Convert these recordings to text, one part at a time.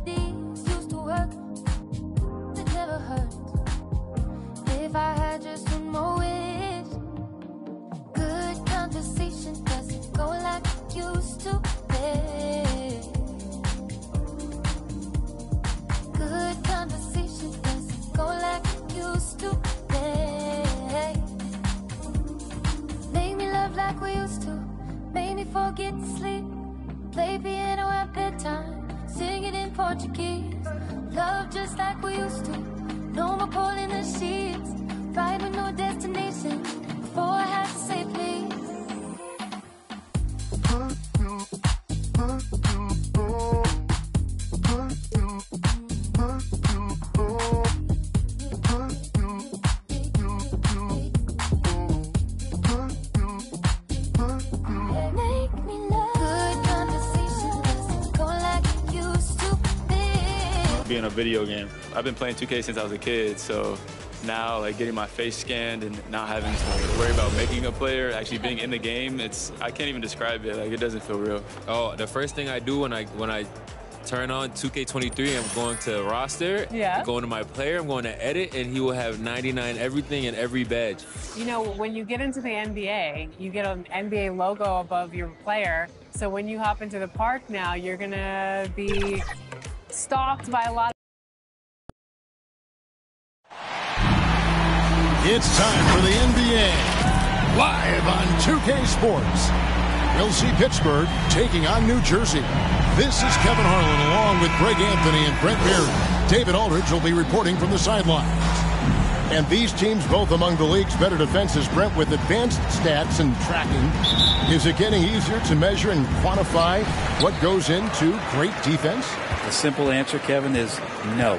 These used to work, it never hurt. If I had just one more wish, good conversation doesn't go like it used to be. Good conversation doesn't go like it used to be. Make me love like we used to, make me forget to sleep, play piano at bedtime, sing it in Portuguese, love just like we used to, no more pulling the sheets, ride with no destination, before I had to say please. Being a video game. I've been playing 2K since I was a kid, so now like getting my face scanned and not having to worry about making a player, actually being in the game, I can't even describe it. Like, it doesn't feel real. Oh, the first thing I do when I turn on 2K23, I'm going to roster, I'm going to my player, I'm going to edit, and he will have 99 everything and every badge. You know, when you get into the NBA, you get an NBA logo above your player, so when you hop into the park now, you're gonna be stalked by a lot. It's time for the NBA, live on 2K Sports. We'll see Pittsburgh taking on New Jersey. This is Kevin Harlan along with Greg Anthony and Brent Beard. David Aldridge will be reporting from the sidelines. And these teams both among the league's better defenses. Brent, with advanced stats and tracking, is it getting easier to measure and quantify what goes into great defense? The simple answer, Kevin, is no.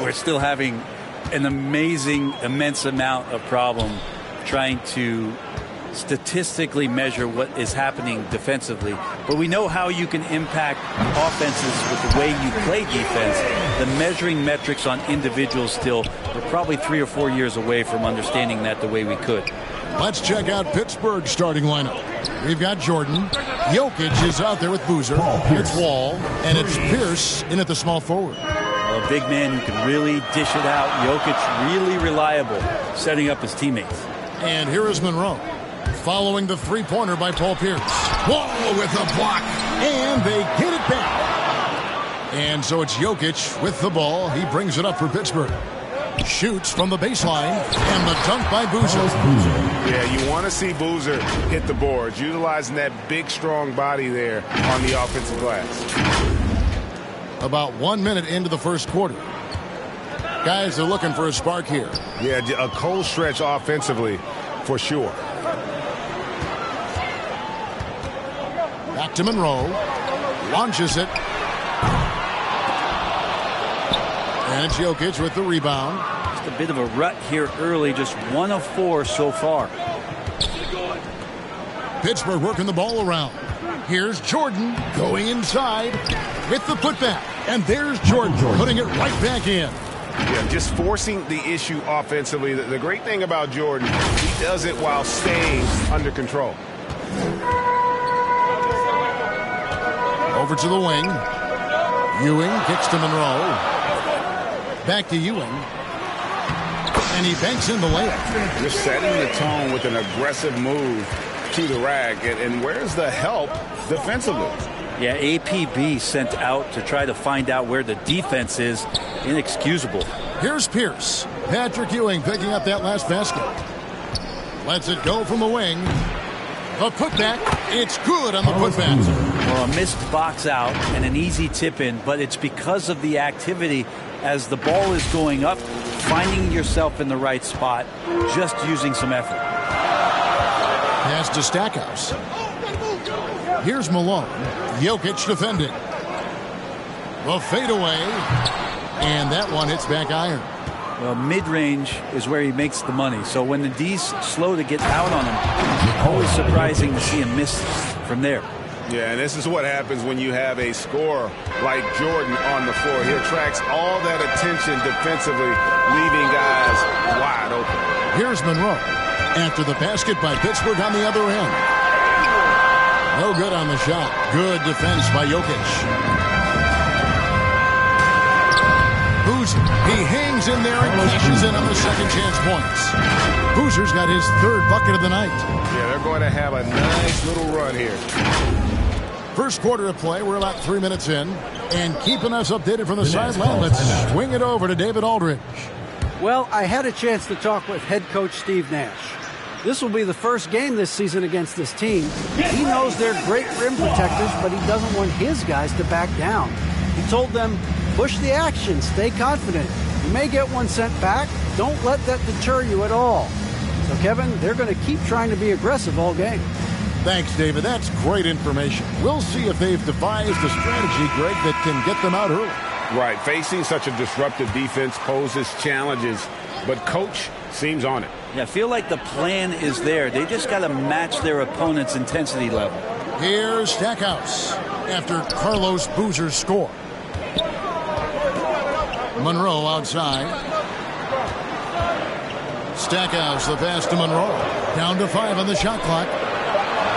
We're still having an immense amount of problem trying to statistically measure what is happening defensively. But we know how you can impact offenses with the way you play defense. The measuring metrics on individuals still, we're probably 3 or 4 years away from understanding that the way we could. Let's check out Pittsburgh's starting lineup. We've got Jordan. Jokic is out there with Boozer. It's Wall. And it's Pierce in at the small forward. Well, a big man who can really dish it out. Jokic really reliable, setting up his teammates. And here is Monroe, following the three-pointer by Paul Pierce. Wall with a block. And they get it back. And so it's Jokic with the ball. He brings it up for Pittsburgh. Shoots from the baseline, and the dunk by Boozer. Yeah, you want to see Boozer hit the boards, utilizing that big, strong body there on the offensive glass. About 1 minute into the first quarter. Guys are looking for a spark here. Yeah, a cold stretch offensively, for sure. Back to Monroe. Launches it. And it's Jokic with the rebound. Just a bit of a rut here early, just 1 of 4 so far. Pittsburgh working the ball around. Here's Jordan going inside with the putback. And there's Jordan putting it right back in. Yeah, just forcing the issue offensively. The great thing about Jordan, he does it while staying under control. Over to the wing. Ewing kicks to Monroe. Back to Ewing. And he banks in the layup. Just setting the tone with an aggressive move to the rack. And where's the help defensively? Yeah, APB sent out to try to find out where the defense is. Inexcusable. Here's Pierce. Patrick Ewing picking up that last basket. Lets it go from the wing. The putback. It's good on the putback. Well, a missed box out and an easy tip in, but it's because of the activity as the ball is going up, finding yourself in the right spot, just using some effort. Pass to Stackhouse. Here's Malone. Jokic defending. The fadeaway. And that one hits back iron. Well, mid-range is where he makes the money. So when the D's slow to get out on him, always surprising to see him miss from there. Yeah, and this is what happens when you have a scorer like Jordan on the floor. He attracts all that attention defensively, leaving guys wide open. Here's Monroe. After the basket by Pittsburgh on the other end. No good on the shot. Good defense by Jokic. hangs in there and cashes in on the second chance points. Boozer's got his third bucket of the night. Yeah, they're going to have a nice little run here. First quarter of play, we're about 3 minutes in. And keeping us updated from the sideline, let's swing it over to David Aldridge. Well, I had a chance to talk with head coach Steve Nash. This will be the first game this season against this team. He knows they're great rim protectors, but he doesn't want his guys to back down. He told them, push the action, stay confident. You may get one sent back. Don't let that deter you at all. So, Kevin, they're going to keep trying to be aggressive all game. Thanks, David. That's great information. We'll see if they've devised a strategy, Greg, that can get them out early. Right. Facing such a disruptive defense poses challenges, but Coach seems on it. Yeah, I feel like the plan is there. They just got to match their opponent's intensity level. Here's Stackhouse after Carlos Boozer's score. Monroe outside. Stackhouse, the pass to Monroe. Down to 5 on the shot clock.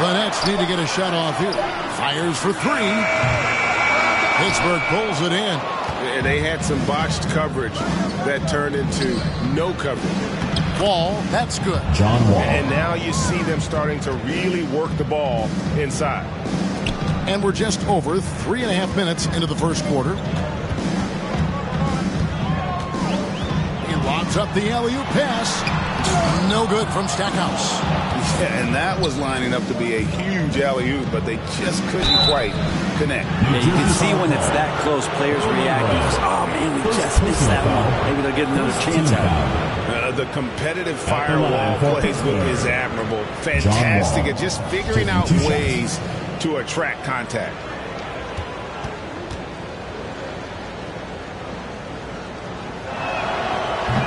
The Nets need to get a shot off here. Fires for 3. Pittsburgh pulls it in. They had some botched coverage that turned into no coverage. Wall, that's good. John Wall. And now you see them starting to really work the ball inside. And we're just over 3.5 minutes into the first quarter. He lobs up the alley-oop pass. No good from Stackhouse. Yeah, and that was lining up to be a huge alley-oop, but they just couldn't quite connect. Yeah, you can see when it's that close, players react. Oh, man, we just missed that one. Maybe they'll get another chance at it. The competitive firewall playbook is admirable. Fantastic at just figuring out ways to attract contact.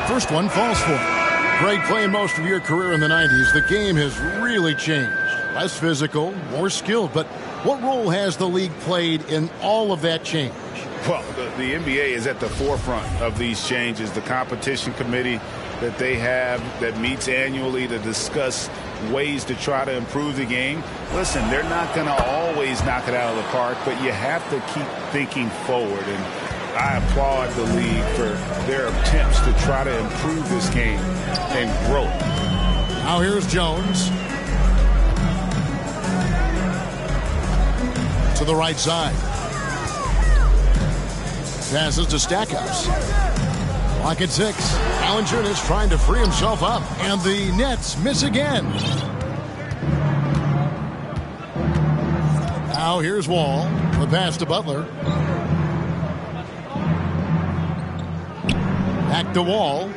First one falls for it. Greg, playing most of your career in the 90s, the game has really changed. Less physical, more skilled. But what role has the league played in all of that change? Well, the NBA is at the forefront of these changes. The competition committee that they have that meets annually to discuss ways to try to improve the game. Listen, they're not going to always knock it out of the park, but you have to keep thinking forward. And I applaud the league for their attempts to try to improve this game and grow. Now here's Jones. To the right side. Passes to Stackhouse. Clock at 6. Valanciunas trying to free himself up. And the Nets miss again. Now here's Wall. The pass to Butler. Back to Wall.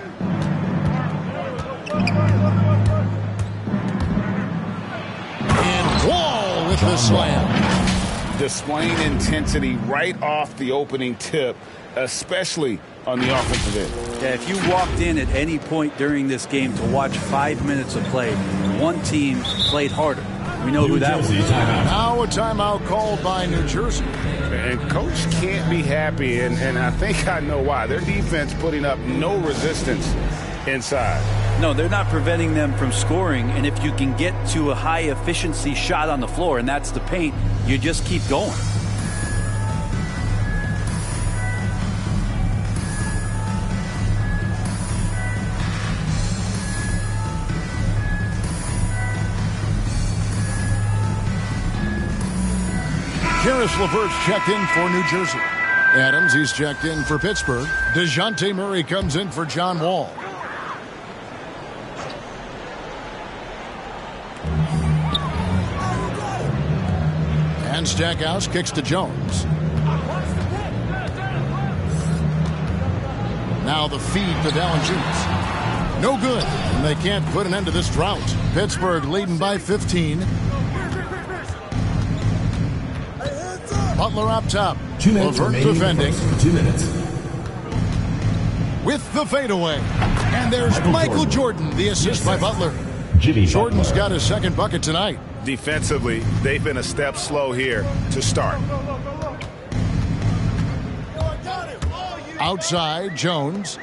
And Wall with the slam. Displaying intensity right off the opening tip, especially on the offensive end. Yeah, if you walked in at any point during this game to watch 5 minutes of play, one team played harder. We know who that was. Now a timeout called by New Jersey. And Coach can't be happy, and I think I know why. Their defense putting up no resistance inside. No, they're not preventing them from scoring, and if you can get to a high-efficiency shot on the floor, and that's the paint, you just keep going. Karis LeVert's checked in for New Jersey. Adams, he's checked in for Pittsburgh. DeJounte Murray comes in for John Wall. And Stackhouse kicks to Jones. Now the feed to Valanciunas. No good, and they can't put an end to this drought. Pittsburgh leading by 15. Butler up top. LeVert defending. 2 minutes. With the fadeaway. And there's Michael Jordan, the assist by Butler. Jordan's got his second bucket tonight. Defensively, they've been a step slow here to start. Outside, Jones.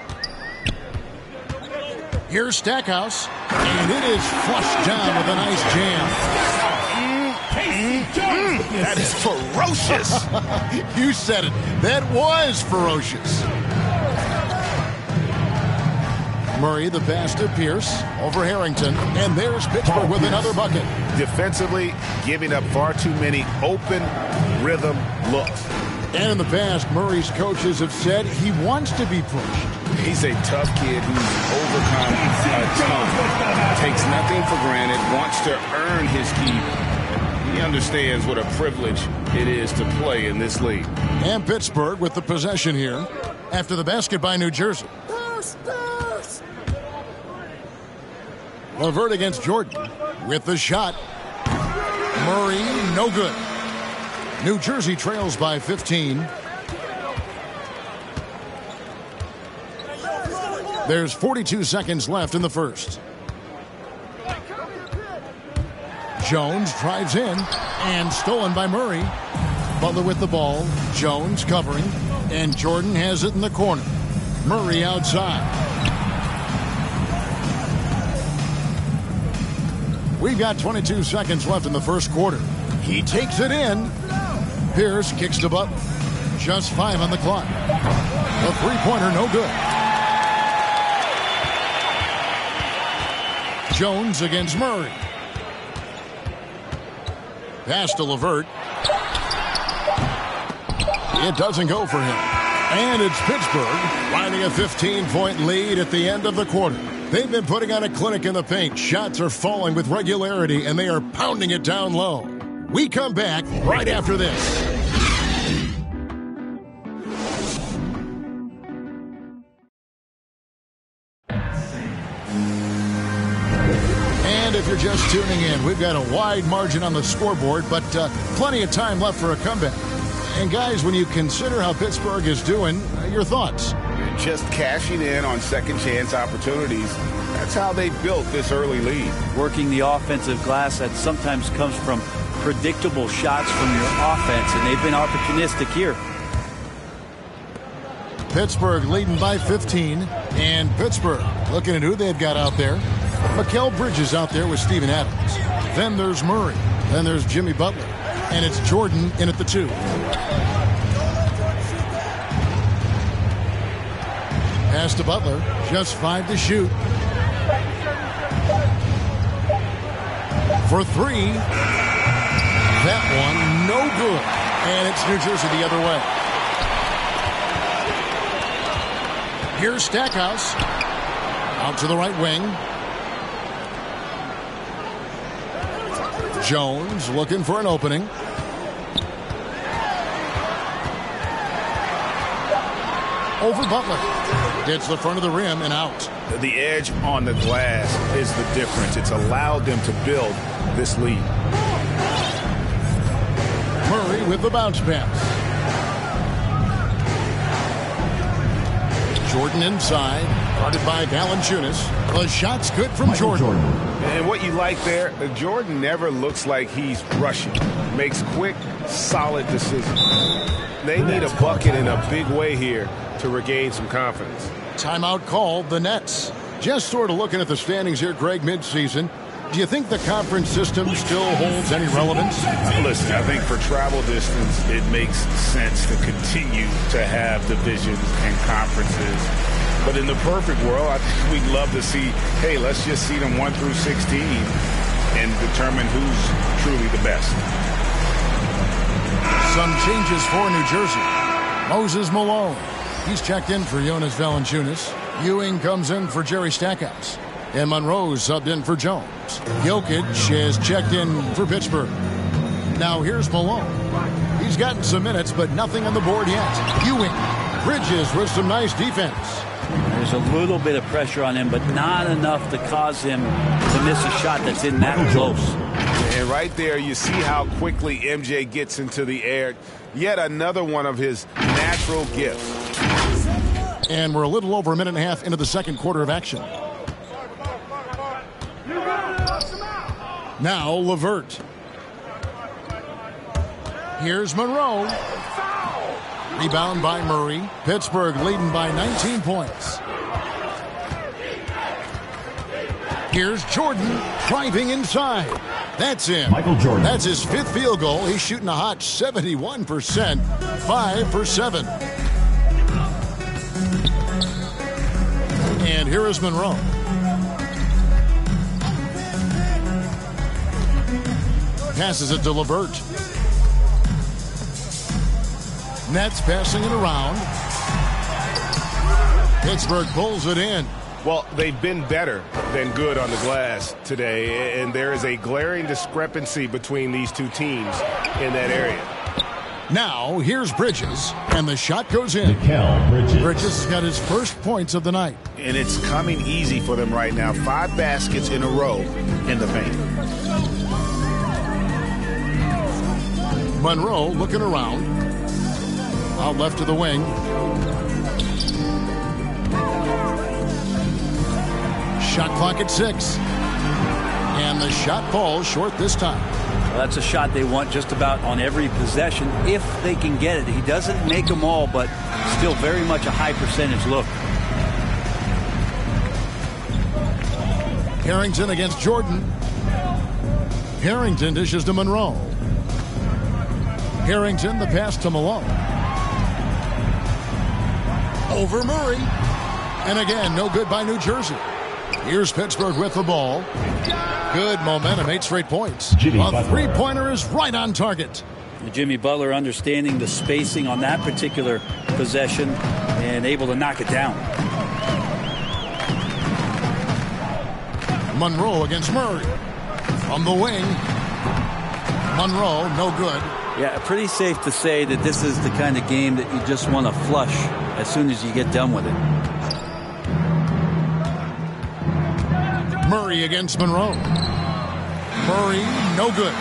Here's Stackhouse. And it is flushed down with a nice jam. That is ferocious. You said it. That was ferocious. Murray, the pass to Pierce over Harrington, and there's Pittsburgh with another bucket. Defensively, giving up far too many open rhythm looks. And in the past, Murray's coaches have said he wants to be pushed. He's a tough kid who's overcome a ton. Takes nothing for granted, wants to earn his keep. He understands what a privilege it is to play in this league. And Pittsburgh with the possession here after the basket by New Jersey. LeVert against Jordan with the shot. Murray, no good. New Jersey trails by 15. There's 42 seconds left in the first. Jones drives in and stolen by Murray. Butler with the ball. Jones covering. And Jordan has it in the corner. Murray outside. We've got 22 seconds left in the first quarter. He takes it in. Pierce kicks to Butler. Just 5 on the clock. A three-pointer, no good. Jones against Murray. Pass to LeVert. It doesn't go for him. And it's Pittsburgh riding a 15-point lead at the end of the quarter. They've been putting on a clinic in the paint. Shots are falling with regularity, and they are pounding it down low. We come back right after this. And if you're just tuning in, we've got a wide margin on the scoreboard, but plenty of time left for a comeback. And guys, when you consider how Pittsburgh is doing, your thoughts? Just cashing in on second chance opportunities. That's how they built this early lead. Working the offensive glass that sometimes comes from predictable shots from your offense, and they've been opportunistic here. Pittsburgh leading by 15, and Pittsburgh looking at who they've got out there. Mikal Bridges out there with Steven Adams. Then there's Murray. Then there's Jimmy Butler. And it's Jordan in at the 2. Pass to Butler. Just 5 to shoot. For 3. That one, no good. And it's New Jersey the other way. Here's Stackhouse. Out to the right wing. Jones looking for an opening. Over Butler. Hits the front of the rim and out. The edge on the glass is the difference. It's allowed them to build this lead. Murray with the bounce pass. Jordan inside, guarded by Valanciunas. The shot's good from Jordan. And what you like there, Jordan never looks like he's rushing. Makes quick, solid decisions. They need a bucket in a big way here to regain some confidence. Timeout called, the Nets. Just sort of looking at the standings here, Greg, midseason. Do you think the conference system still holds any relevance? Listen, I think for travel distance, it makes sense to continue to have divisions and conferences. But in the perfect world, I think we'd love to see, hey, let's just see them 1 through 16 and determine who's truly the best. Some changes for New Jersey. Moses Malone. He's checked in for Jonas Valanciunas. Ewing comes in for Jerry Stackhouse. And Monroe subbed in for Jones. Jokic has checked in for Pittsburgh. Now here's Malone. He's gotten some minutes, but nothing on the board yet. Ewing. Bridges with some nice defense. There's a little bit of pressure on him, but not enough to cause him to miss a shot that's in that close. And right there, you see how quickly MJ gets into the air. Yet another one of his natural gifts. And we're a little over a minute and a half into the second quarter of action. Now LeVert. Here's Monroe. Rebound by Murray. Pittsburgh leading by 19 points. Here's Jordan driving inside. That's in. Michael Jordan. That's his 5th field goal. He's shooting a hot 71%. 5 for 7. And here is Monroe. Passes it to LeVert. Nets passing it around. Pittsburgh pulls it in. Well, they've been better than good on the glass today, and there is a glaring discrepancy between these two teams in that area. Now, here's Bridges, and the shot goes in. Bridges has got his first points of the night. And it's coming easy for them right now. 5 baskets in a row in the paint. Monroe looking around. Out left to the wing. Shot clock at 6. And the shot falls short this time. Well, that's a shot they want just about on every possession if they can get it. He doesn't make them all, but still very much a high percentage look. Harrington against Jordan. Harrington dishes to Monroe. Harrington, the pass to Malone. Over Murray. And again, no good by New Jersey. Here's Pittsburgh with the ball. Good momentum, 8 straight points. A three-pointer is right on target. Jimmy Butler understanding the spacing on that particular possession and able to knock it down. Monroe against Murray. From the wing. Monroe, no good. Yeah, pretty safe to say that this is the kind of game that you just want to flush as soon as you get done with it. Murray against Monroe. Murray, no good.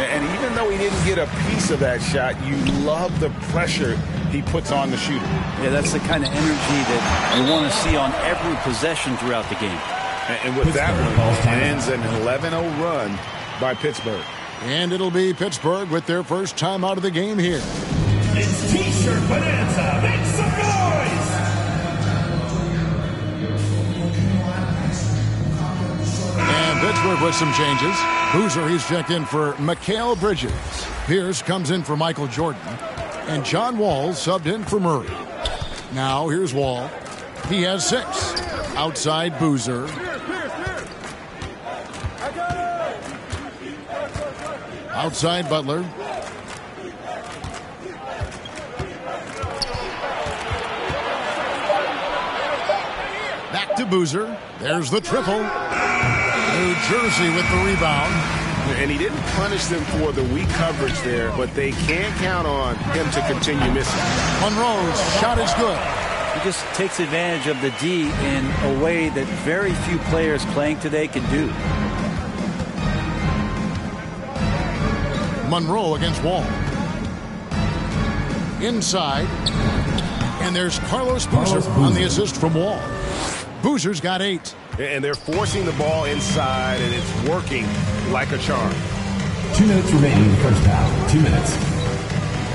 And even though he didn't get a piece of that shot, you love the pressure he puts on the shooter. Yeah, that's the kind of energy that you want to see on every possession throughout the game. And with that one, ends an 11-0 run by Pittsburgh. And it'll be Pittsburgh with their first time out of the game here. It's T-shirt Bonanza. Make some noise! And Pittsburgh with some changes. Boozer, he's checked in for Mikal Bridges. Pierce comes in for Michael Jordan. And John Wall subbed in for Murray. Now here's Wall. He has 6. Outside Boozer. Outside Butler. Back to Boozer. There's the triple. New Jersey with the rebound. And he didn't punish them for the weak coverage there, but they can't count on him to continue missing. Monroe's shot is good. He just takes advantage of the D in a way that very few players playing today can do. Monroe against Wall. Inside. And there's Carlos Boozer on the assist from Wall. Boozer's got 8. And they're forcing the ball inside, and it's working like a charm. 2 minutes remaining in the first half. 2 minutes.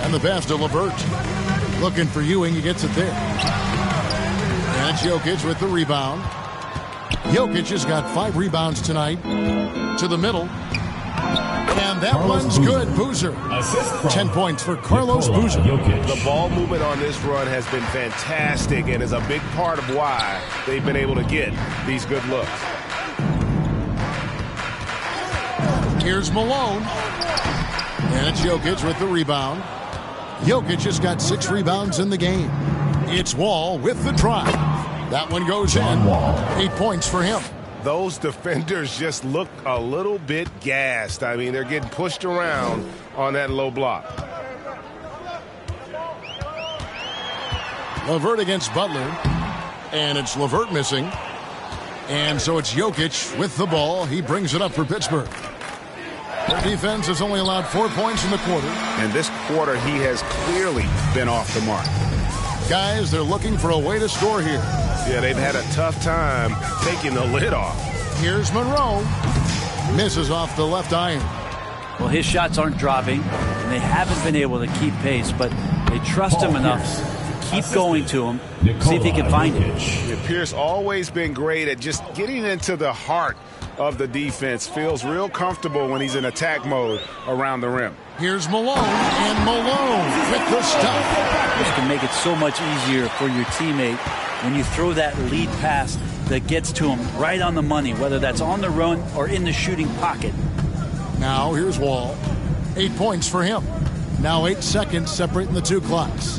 And the pass to LeVert. Looking for Ewing. He gets it there. And it's Jokic with the rebound. Jokic has got 5 rebounds tonight. To the middle. And that one's good. Boozer. 10 points for Carlos Boozer. The ball movement on this run has been fantastic and is a big part of why they've been able to get these good looks. Here's Malone. And it's Jokic with the rebound. Jokic has got 6 rebounds in the game. It's Wall with the drive. That one goes in. 8 points for him. Those defenders just look a little bit gassed. I mean, they're getting pushed around on that low block. LeVert against Butler. And it's LeVert missing. And so it's Jokic with the ball. He brings it up for Pittsburgh. Their defense has only allowed 4 points in the quarter. And this quarter, he has clearly been off the mark. Guys, they're looking for a way to score here. Yeah, they've had a tough time taking the lid off. Here's Monroe. Misses off the left iron. Well, his shots aren't dropping, and they haven't been able to keep pace, but they trust him enough to keep going to him, see if he can find it. Yeah, Pierce always been great at just getting into the heart of the defense. Feels real comfortable when he's in attack mode around the rim. Here's Malone, and Malone with the stop. This can make it so much easier for your teammate when you throw that lead pass that gets to him right on the money, whether that's on the run or in the shooting pocket. Now here's Wall. 8 points for him. Now 8 seconds separating the two clocks.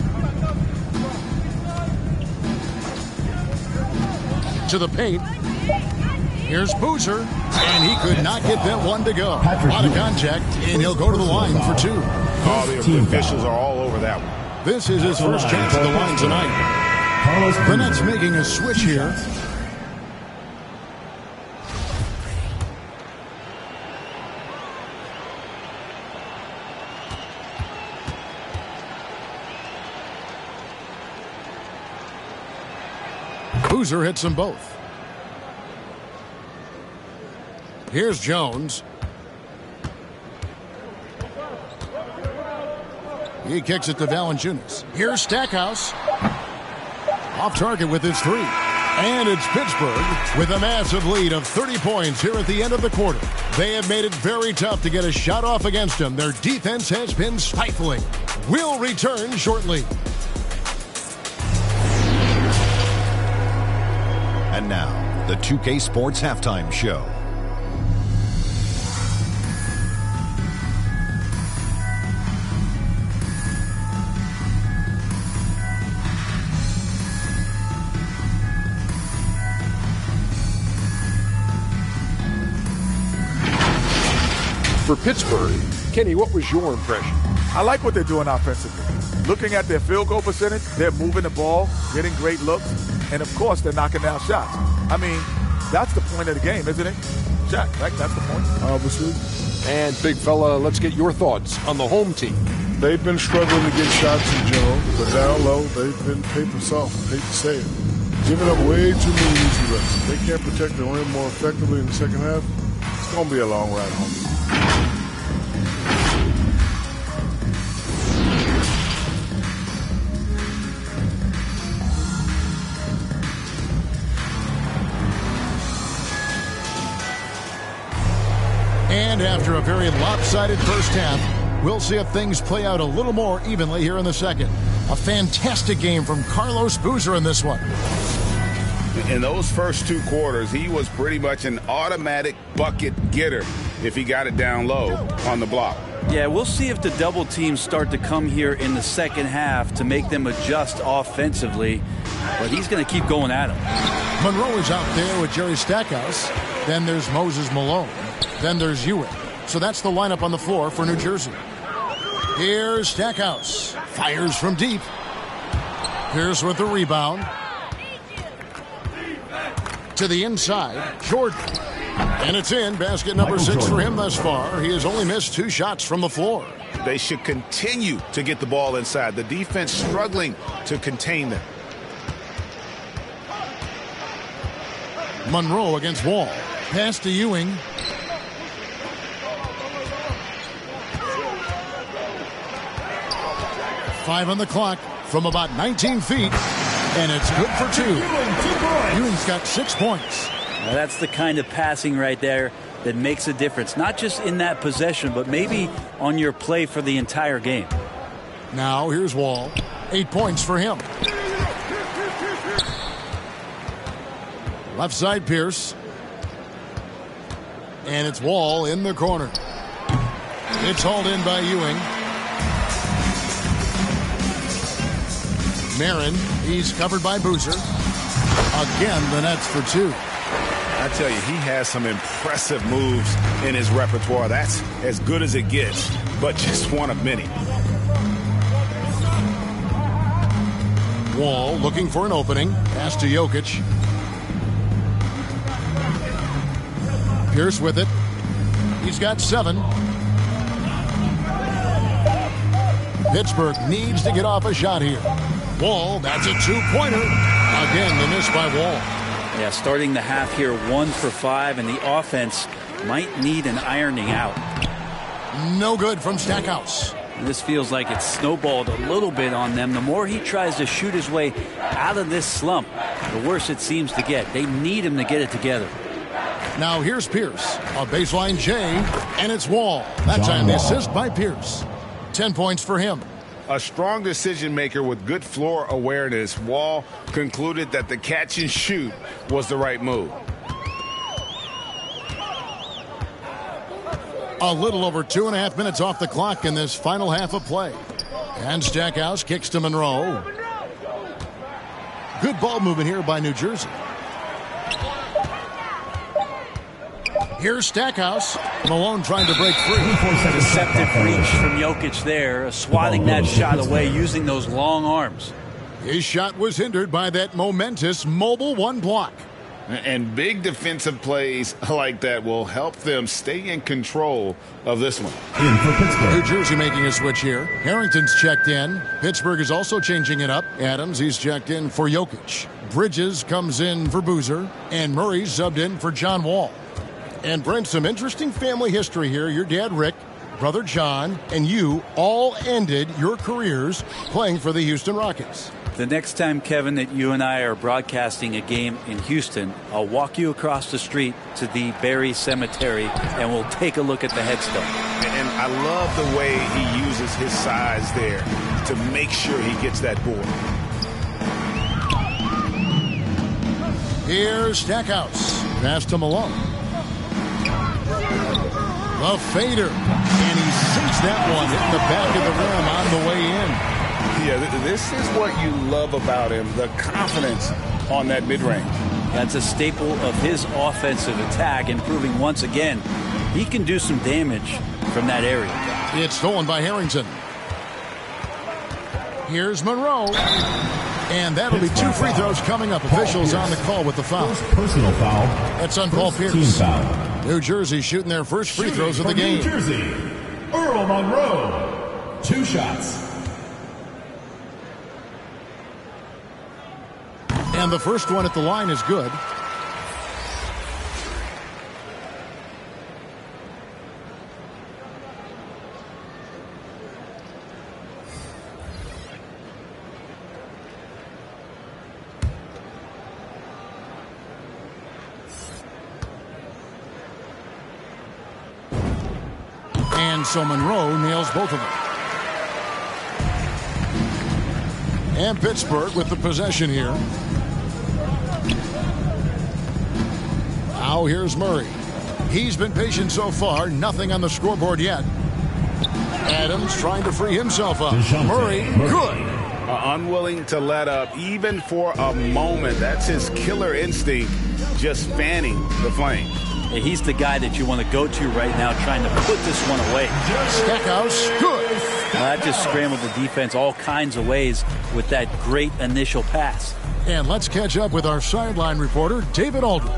To the paint. Here's Boozer, and he could not get that one to go. A lot of contact, and he'll go to the line for 2. Oh, the officials are all over that one. This is his first chance at the line tonight. The Nets making a switch here. Boozer hits them both. Here's Jones. He kicks it to Valanciunas. Here's Stackhouse. Off target with his 3. And it's Pittsburgh with a massive lead of 30 points here at the end of the quarter. They have made it very tough to get a shot off against them. Their defense has been stifling. We'll return shortly. And now, the 2K Sports Halftime Show. For Pittsburgh, Kenny, what was your impression? I like what they're doing offensively. Looking at their field goal percentage, they're moving the ball, getting great looks, and of course they're knocking down shots. I mean, that's the point of the game, isn't it? Shot, right? That's the point. Obviously. And big fella, let's get your thoughts on the home team. They've been struggling to get shots in general, but down low, they've been paper soft. I hate to say it. Giving up way too many easy looks. If they can't protect the rim more effectively in the second half, it's going to be a long ride home. And after a very lopsided first half, we'll see if things play out a little more evenly here in the second. A fantastic game from Carlos Boozer in this one. In those first 2 quarters, he was pretty much an automatic bucket getter if he got it down low on the block. Yeah, we'll see if the double teams start to come here in the second half to make them adjust offensively. But he's going to keep going at him. Monroe is out there with Jerry Stackhouse. Then there's Moses Malone. Then there's Ewing. So that's the lineup on the floor for New Jersey. Here's Stackhouse. Fires from deep. Pierce with the rebound. To the inside. Jordan. And it's in. Basket number 6 for him thus far. He has only missed 2 shots from the floor. They should continue to get the ball inside. The defense struggling to contain them. Monroe against Wall. Pass to Ewing. Five on the clock from about 19 feet. And it's good for 2. Ewing's got 6 points. Now that's the kind of passing right there that makes a difference. Not just in that possession, but maybe on your play for the entire game. Now here's Wall. 8 points for him. Left side Pierce. And it's Wall in the corner. It's hauled in by Ewing. Marin, he's covered by Boozer. Again, the Nets for 2. I tell you, he has some impressive moves in his repertoire. That's as good as it gets, but just one of many. Wall looking for an opening. Pass to Jokic. Pierce with it. He's got 7. Pittsburgh needs to get off a shot here. Wall, that's a 2-pointer. Again, the miss by Wall. Yeah, starting the half here 1 for 5, and the offense might need an ironing out. No good from Stackhouse. And this feels like it's snowballed a little bit on them. The more he tries to shoot his way out of this slump, the worse it seems to get. They need him to get it together. Now here's Pierce. A baseline J, and it's Wall. That time the assist by Pierce. 10 points for him. a strong decision maker with good floor awareness. Wall concluded that the catch and shoot was the right move. A little over 2.5 minutes off the clock in this final half of play. And Stackhouse kicks to Monroe. Good ball movement here by New Jersey. Here's Stackhouse. Malone trying to break free. Deceptive reach from Jokic there, swatting that shot away using those long arms. His shot was hindered by that momentous mobile one block. And big defensive plays like that will help them stay in control of this one. In for Pittsburgh. New Jersey making a switch here. Harrington's checked in. Pittsburgh is also changing it up. Adams, he's checked in for Jokic. Bridges comes in for Boozer. And Murray's subbed in for John Wall. And Brent, some interesting family history here. Your dad, Rick, brother John, and you all ended your careers playing for the Houston Rockets. The next time, Kevin, that you and I are broadcasting a game in Houston, I'll walk you across the street to the Berry Cemetery, and we'll take a look at the headstone. And I love the way he uses his size there to make sure he gets that board. Here's Stackhouse. Pass to Malone. The fader. And he sinks that one, hitting the back of the rim on the way in. Yeah, this is what you love about him, the confidence on that mid-range. That's a staple of his offensive attack, and proving once again he can do some damage from that area. It's stolen by Harrington. Here's Monroe. And that'll be 2 free throws coming up. Officials on the call with the foul. Personal foul. That's on Paul Pierce. Team foul. New Jersey shooting their first free throws of the game. New Jersey, Earl Monroe. 2 shots. And the first one at the line is good. And so Monroe nails both of them. And Pittsburgh with the possession here. Now here's Murray. He's been patient so far. Nothing on the scoreboard yet. Adams trying to free himself up. Murray, good. Unwilling to let up even for a moment. That's his killer instinct, just fanning the flame. He's the guy that you want to go to right now, trying to put this one away. Stackhouse, good. Well, that just scrambled the defense all kinds of ways with that great initial pass. And let's catch up with our sideline reporter, David Aldridge.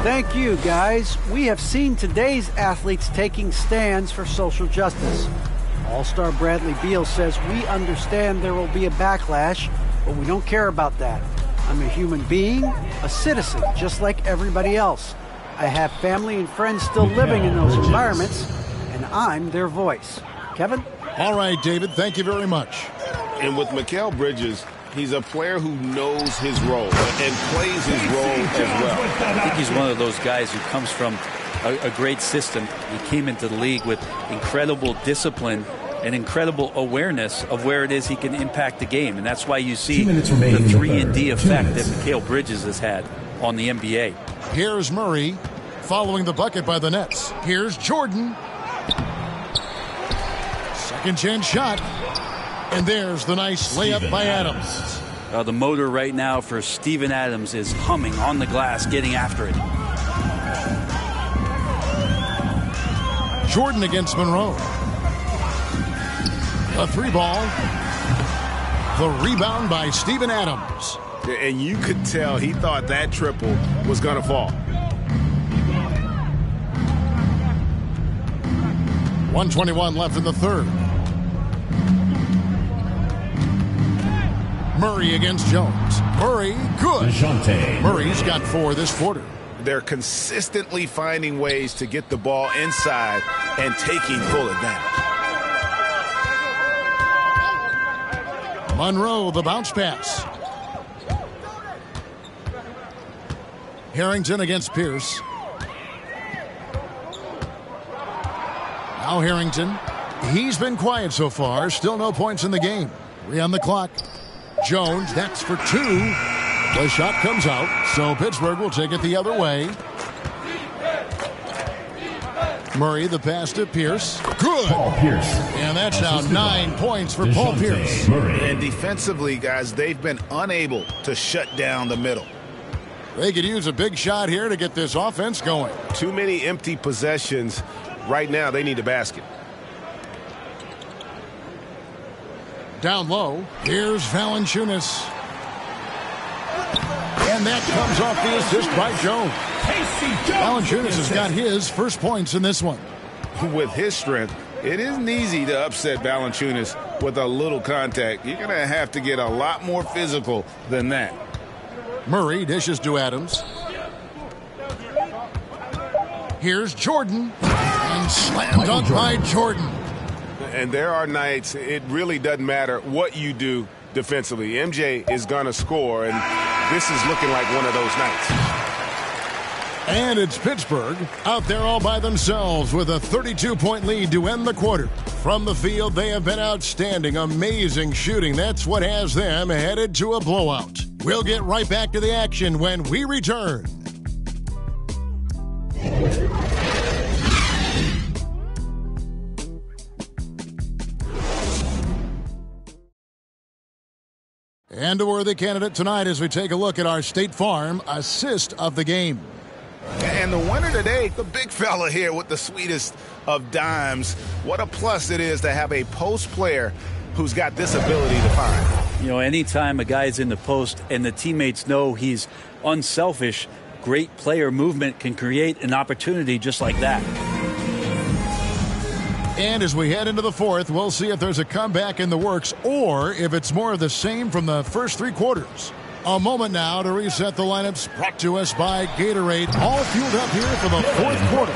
Thank you, guys. We have seen today's athletes taking stands for social justice. All-Star Bradley Beal says, we understand there will be a backlash, but we don't care about that. I'm a human being, a citizen, just like everybody else. I have family and friends still living in those environments, and I'm their voice. Kevin? All right, David, thank you very much. And with Mikal Bridges, he's a player who knows his role and plays his role as well. I think he's one of those guys who comes from a great system. He came into the league with incredible discipline and incredible awareness of where it is he can impact the game. And that's why you see the 3-and-D effect that Mikal Bridges has had on the NBA. Here's Murray following the bucket by the Nets. Here's Jordan. Second chance shot. And there's the nice layup by Adams. The motor right now for Steven Adams is humming on the glass, getting after it. Jordan against Monroe. A 3-ball. The rebound by Steven Adams. And you could tell he thought that triple was going to fall. 1:21 left in the third. Murray against Jones. Murray, good. Murray's got 4 this quarter. They're consistently finding ways to get the ball inside and taking full advantage. Monroe, the bounce pass. Harrington against Pierce. Now Harrington. He's been quiet so far. Still no points in the game. 3 on the clock. Jones, that's for 2. The shot comes out, so Pittsburgh will take it the other way. Murray, the pass to Pierce. Good. Paul Pierce. And that's now 9 points for Paul Pierce. And defensively, guys, they've been unable to shut down the middle. They could use a big shot here to get this offense going. Too many empty possessions. Right now, they need a basket. Down low, here's Valanciunas. And that comes off the assist by Jones. Valanciunas has got his first points in this one. With his strength, it isn't easy to upset Valanciunas with a little contact. You're going to have to get a lot more physical than that. Murray dishes to Adams. Here's Jordan. And slam dunk by Jordan. And there are nights it really doesn't matter what you do defensively. MJ is going to score, and this is looking like one of those nights. And it's Pittsburgh out there all by themselves with a 32-point lead to end the quarter. From the field, they have been outstanding, amazing shooting. That's what has them headed to a blowout. We'll get right back to the action when we return. And a worthy candidate tonight as we take a look at our State Farm assist of the game. And the winner today, the big fella here with the sweetest of dimes. What a plus it is to have a post player who's got this ability to find. You know, anytime a guy's in the post and the teammates know he's unselfish, great player movement can create an opportunity just like that. And as we head into the fourth, we'll see if there's a comeback in the works or if it's more of the same from the first 3 quarters. A moment now to reset the lineups brought to us by Gatorade. All fueled up here for the fourth quarter.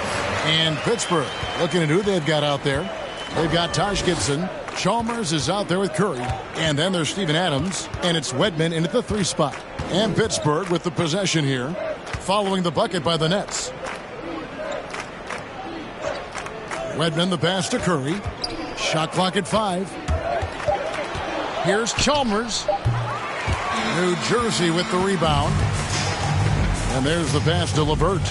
And Pittsburgh looking at who they've got out there. They've got Taj Gibson. Chalmers is out there with Curry. And then there's Steven Adams. And it's Wedman in at the 3 spot. And Pittsburgh with the possession here, following the bucket by the Nets. Wedman the pass to Curry. Shot clock at 5. Here's Chalmers. New Jersey with the rebound. And there's the pass to LeVert.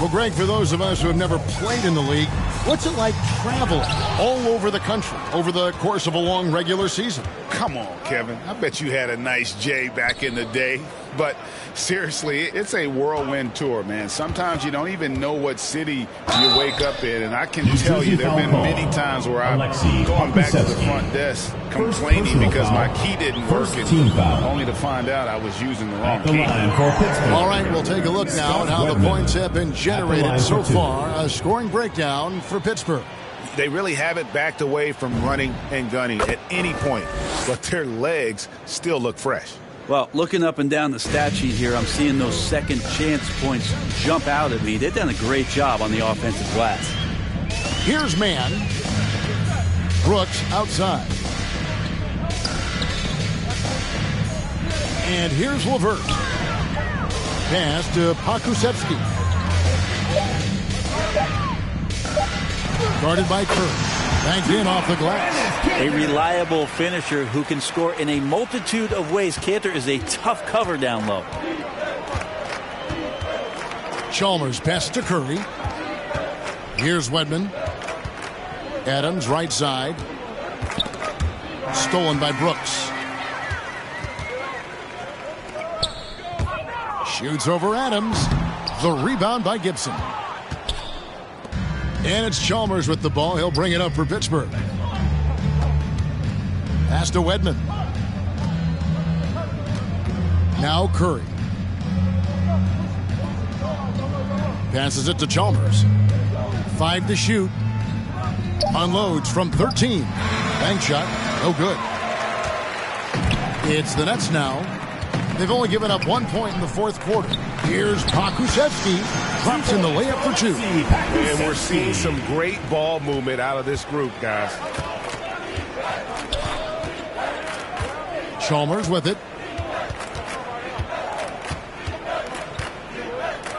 Well, Greg, for those of us who have never played in the league, what's it like traveling all over the country over the course of a long regular season? Come on, Kevin. I bet you had a nice J back in the day. But seriously, it's a whirlwind tour, man. Sometimes you don't even know what city you wake up in. And I can tell you there have been many times where I've gone back to the front desk complaining because my key didn't work, and only to find out I was using the wrong key. All right, we'll take a look now at how the points have been generated so far. A scoring breakdown for Pittsburgh. They really haven't backed away from running and gunning at any point, but their legs still look fresh. Well, looking up and down the stat sheet here, I'm seeing those second chance points jump out at me. They've done a great job on the offensive glass. Here's Mann. Brooks outside. And here's LeVert. Pass to Pakusevsky. Guarded by Kerr. Banked in off the glass. A reliable finisher who can score in a multitude of ways. Cantor is a tough cover down low. Chalmers passes to Curry. Here's Wedman. Adams right side. Stolen by Brooks. Shoots over Adams. The rebound by Gibson. And it's Chalmers with the ball. He'll bring it up for Pittsburgh. Pass to Wedman. Now Curry. Passes it to Chalmers. 5 to shoot. Unloads from 13. Bank shot. No good. It's the Nets now. They've only given up 1 point in the fourth quarter. Here's Pakusevsky. Drops in the layup for 2. And we're seeing some great ball movement out of this group, guys. Chalmers with it.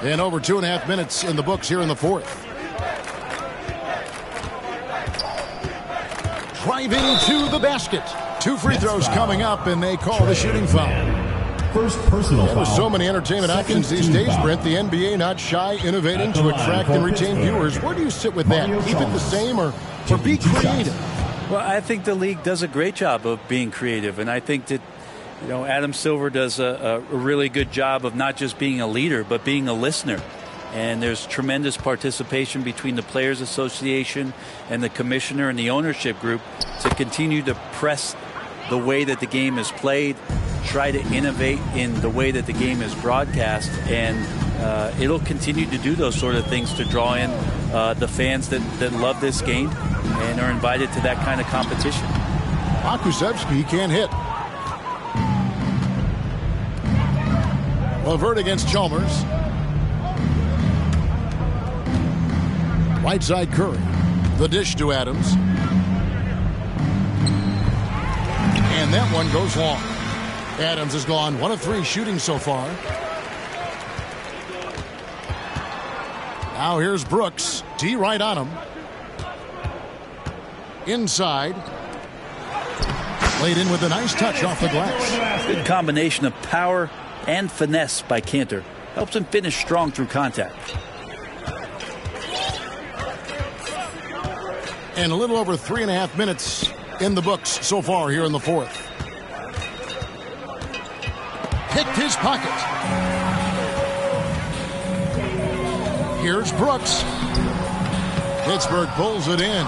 And over 2.5 minutes in the books here in the fourth. driving to the basket. 2 free throws coming up, and they call the shooting foul. First personal foul. There's so many entertainment options these days, Brent. The NBA not shy, innovating to attract and retain viewers. Where do you sit with that? Keep it the same or be creative? Well, I think the league does a great job of being creative, and I think that Adam Silver does a really good job of not just being a leader, but being a listener. And there's tremendous participation between the Players Association and the commissioner and the ownership group to continue to press the way that the game is played, try to innovate in the way that the game is broadcast, and it'll continue to do those sort of things to draw in the fans that love this game and are invited to that kind of competition. Pokusevski can't hit. Levert against Chalmers. Right side Curry. The dish to Adams. And that one goes long. Adams has gone 1 of 3 shooting so far. Now here's Brooks. D right on him. Inside. Laid in with a nice touch off the glass. Good combination of power and finesse by Cantor. Helps him finish strong through contact. And a little over 3.5 minutes in the books so far here in the 4th. Picked his pocket. Here's Brooks. Pittsburgh pulls it in.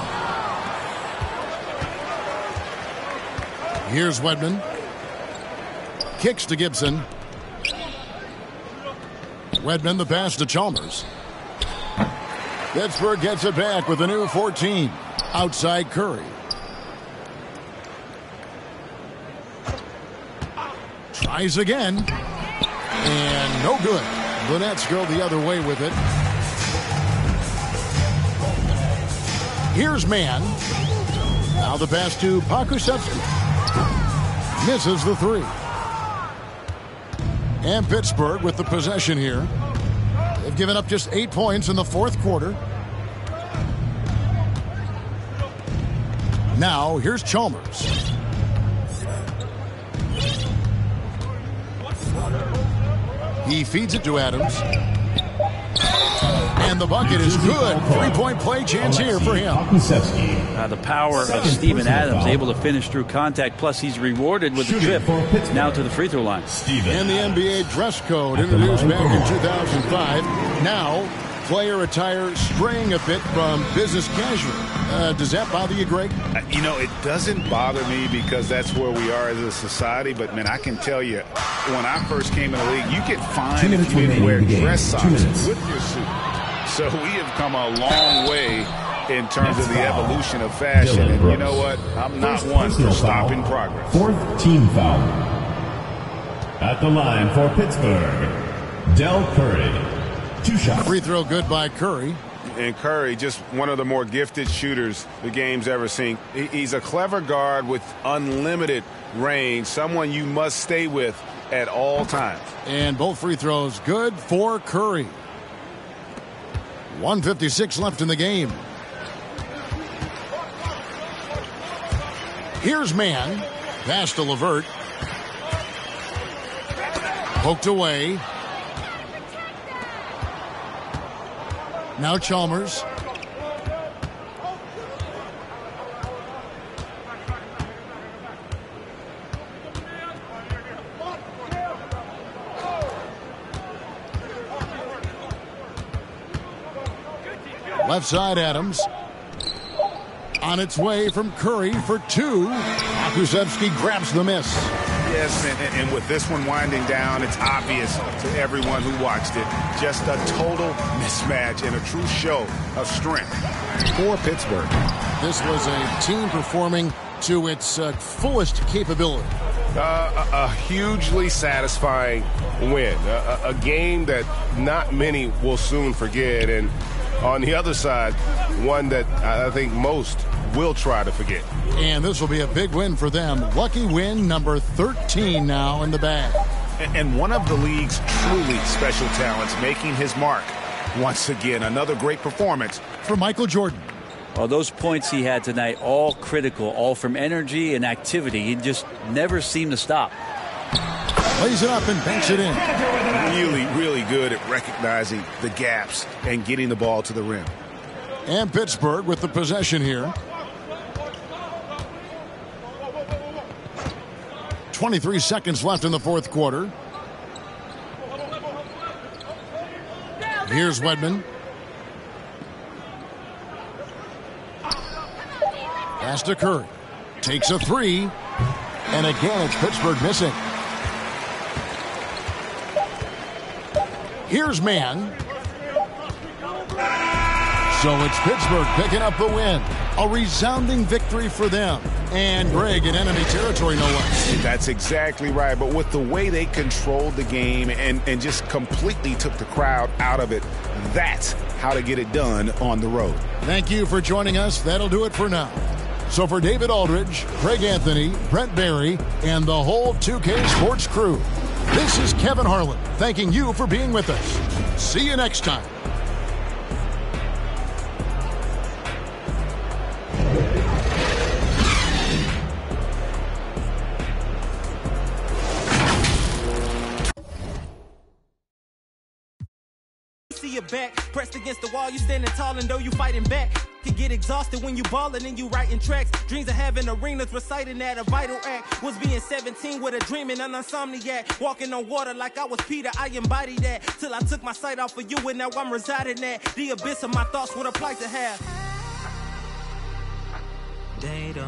Here's Wedman. Kicks to Gibson. Wedman the pass to Chalmers. Pittsburgh gets it back with a new 14. Outside Curry. Tries again. And no good. The Nets go the other way with it. Here's Mann. Now the pass to Pokusevski. Misses the 3. And Pittsburgh with the possession here. They've given up just 8 points in the 4th quarter. Now, here's Chalmers. He feeds it to Adams. And the bucket is good. 3-point play chance here for him. The power of Steven Adams, able to finish through contact, plus he's rewarded with a trip now to the free throw line. And the NBA dress code introduced back in 2005. Now, player attire straying a bit from business casual. Does that bother you, Greg? It doesn't bother me because that's where we are as a society. But, man, I can tell you, when I first came in the league, you get fined if you didn't wear dress socks with your suit. So we have come a long way in terms of the evolution of fashion. And you know what? I'm not one for stopping progress. 4th team foul. At the line for Pittsburgh, Del Curry. 2 shots. Free throw good by Curry. And Curry, just one of the more gifted shooters the game's ever seen. He's a clever guard with unlimited range, someone you must stay with at all times. And both free throws good for Curry. 1:56 left in the game. Here's Mann. Pass to Levert. Poked away. Now Chalmers. Left side Adams. On its way from Curry for 2. Pokusevski grabs the miss. Yes, and with this one winding down, it's obvious to everyone who watched it. Just a total mismatch and a true show of strength for Pittsburgh. This was a team performing to its fullest capability. A hugely satisfying win. A game that not many will soon forget. And on the other side, one that I think most will try to forget. And this will be a big win for them. Lucky win number 13 now in the bag. And one of the league's truly special talents making his mark. Once again, another great performance for Michael Jordan. Well, those points he had tonight, all critical, all from energy and activity. He just never seemed to stop. Plays it up and banks it in. Really, really good at recognizing the gaps and getting the ball to the rim. And Pittsburgh with the possession here. 23 seconds left in the fourth quarter. Here's Wedman. Pass to Curry. Takes a three. And again, it's Pittsburgh missing. Here's Mann. So it's Pittsburgh picking up the win. A resounding victory for them. And Greg in enemy territory, no less. That's exactly right. But with the way they controlled the game and just completely took the crowd out of it, that's how to get it done on the road. Thank you for joining us. That'll do it for now. So for David Aldridge, Craig Anthony, Brent Barry, and the whole 2K Sports crew, this is Kevin Harlan thanking you for being with us. See you next time. See your back pressed against the wall, you standing tall, and though you fighting back, can get exhausted when you ballin' and you writing tracks. Dreams of having arenas, reciting that a vital act. Was being 17 with a dream and an insomniac, walking on water like I was Peter. I embodied that till I took my sight off of you, and now I'm residing at the abyss of my thoughts. What a plight to have. They don't